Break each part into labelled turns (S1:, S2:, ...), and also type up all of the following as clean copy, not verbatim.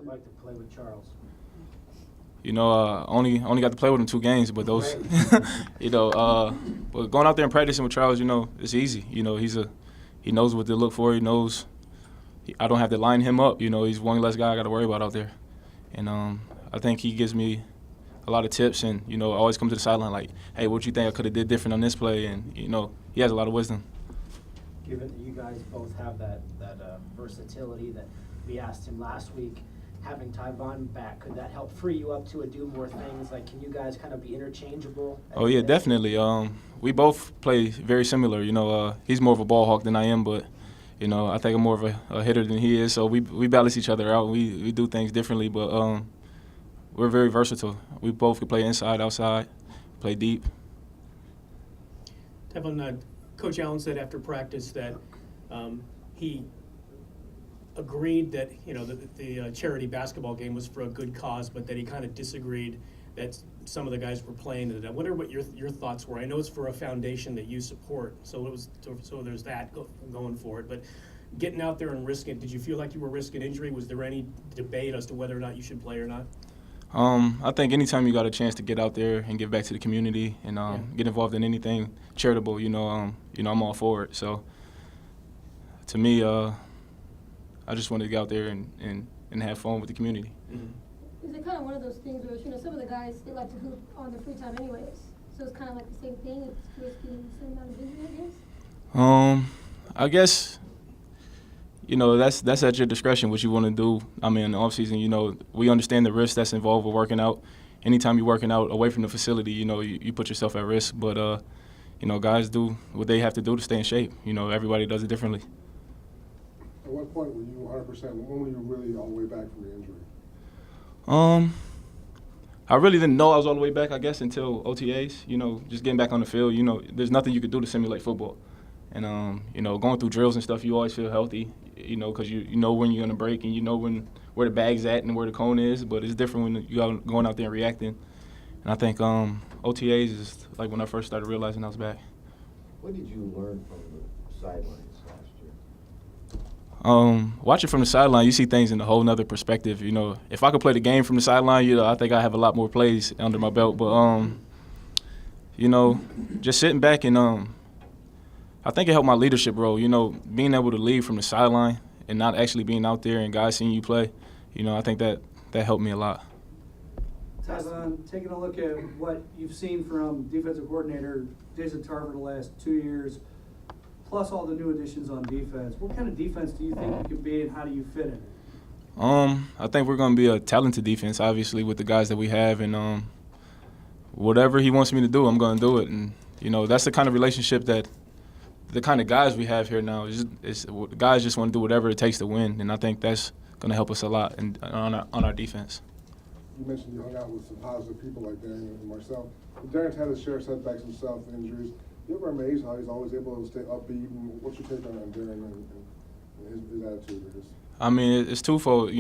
S1: it like to play with Charles?
S2: Only got to play with him 2 games, but those, but going out there and practicing with Charles, it's easy. He knows what to look for. He knows I don't have to line him up. He's one less guy I got to worry about out there, and I think he gives me a lot of tips, and always come to the sideline like, hey, what you think I could have did different on this play, and he has a lot of wisdom.
S1: Given that you guys both have that versatility that we asked him last week, having Tyvon back, could that help free you up to do more things? Like, can you guys kind of be interchangeable?
S2: Oh, yeah, definitely. We both play very similar. He's more of a ball hawk than I am, but, I think I'm more of a hitter than he is. So we balance each other out. We do things differently, but we're very versatile. We both can play inside, outside, play deep.
S3: Tyvon, Coach Allen said after practice that he agreed that the charity basketball game was for a good cause, but that he kind of disagreed that some of the guys were playing it. I wonder what your thoughts were. I know it's for a foundation that you support, so there's that going for it. But getting out there and risking it, did you feel like you were risking injury? Was there any debate as to whether or not you should play or not?
S2: I think anytime you got a chance to get out there and give back to the community and get involved in anything charitable, I'm all for it. So to me, I just wanted to get out there and have fun with the community.
S4: Mm-hmm. Is it kind of one of those things where, some of the guys, they like to hoop on their free time anyways? So it's kind of like the same thing, it's risking the same amount of injury, I guess?
S2: I guess, that's at your discretion what you want to do. In the offseason, we understand the risk that's involved with working out. Anytime you're working out away from the facility, you put yourself at risk. But, guys do what they have to do to stay in shape. Everybody does it differently.
S5: At what point were you 100%? When were you really all the way back from your injury?
S2: I really didn't know I was all the way back, I guess, until OTAs. Just getting back on the field. There's nothing you could do to simulate football. And, going through drills and stuff, you always feel healthy, because you know when you're going to break and you know where the bag's at and where the cone is. But it's different when you're going out there and reacting. And I think OTAs is like when I first started realizing I was back.
S6: What did you learn from the sidelines last year?
S2: Watching from the sideline, you see things in a whole nother perspective. If I could play the game from the sideline, I think I have a lot more plays under my belt. But, just sitting back and I think it helped my leadership role. Being able to lead from the sideline and not actually being out there and guys seeing you play, I think that helped me a lot.
S7: Tyvon, taking a look at what you've seen from defensive coordinator Jason Tarver the last 2 years, plus all the new additions on defense, what kind of defense do you think you can be, and how do you fit in it?
S2: I think we're going to be a talented defense, obviously, with the guys that we have. And whatever he wants me to do, I'm going to do it. And, that's the kind of relationship that the kind of guys we have here now. Guys just want to do whatever it takes to win. And I think that's going to help us a lot on our defense.
S5: You mentioned you hung out with some positive people like Darren and Marcel. Darren's had his share of setbacks himself, injuries. You ever amazed how he's always able to stay upbeat? And what's your take on Darren and his attitude?
S2: It's twofold.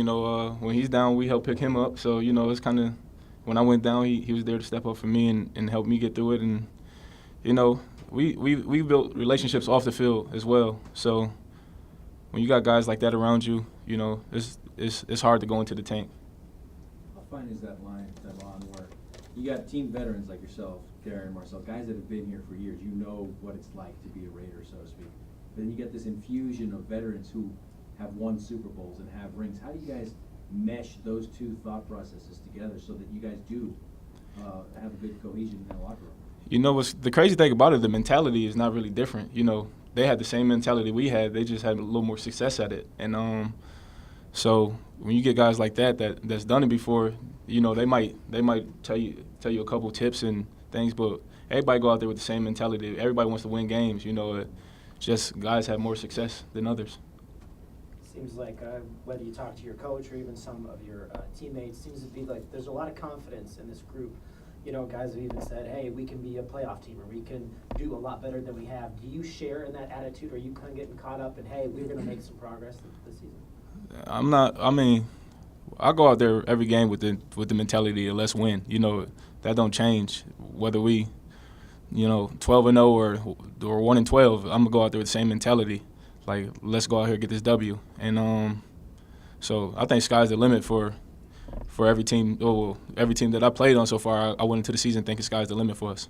S2: When he's down, we help pick him up. So, it's kind of when I went down, he was there to step up for me and help me get through it. And, we built relationships off the field as well. So when you got guys like that around you, it's hard to go into the tank.
S8: How fine is that line, Tyvon, where you got team veterans like yourself, Darren, Marcel, guys that have been here for years, you know what it's like to be a Raider, so to speak. But then you get this infusion of veterans who have won Super Bowls and have rings. How do you guys mesh those two thought processes together so that you guys do have a good cohesion in the locker room?
S2: What's the crazy thing about it, the mentality is not really different. They had the same mentality we had. They just had a little more success at it. And so when you get guys like that's done it before, they might tell you a couple tips and things, but everybody go out there with the same mentality. Everybody wants to win games. Just guys have more success than others.
S1: Seems like whether you talk to your coach or even some of your teammates, seems to be like there's a lot of confidence in this group. Guys have even said, hey, we can be a playoff team, or we can do a lot better than we have. Do you share in that attitude, or are you kind of getting caught up in, hey, we're going to make some progress this season?
S2: I'm not. I go out there every game with the mentality of let's win. That don't change whether we, 12-0 or 1-12. I'm gonna go out there with the same mentality, like let's go out here and get this W. And So I think sky's the limit for every team. Every team that I played on so far, I went into the season thinking sky's the limit for us.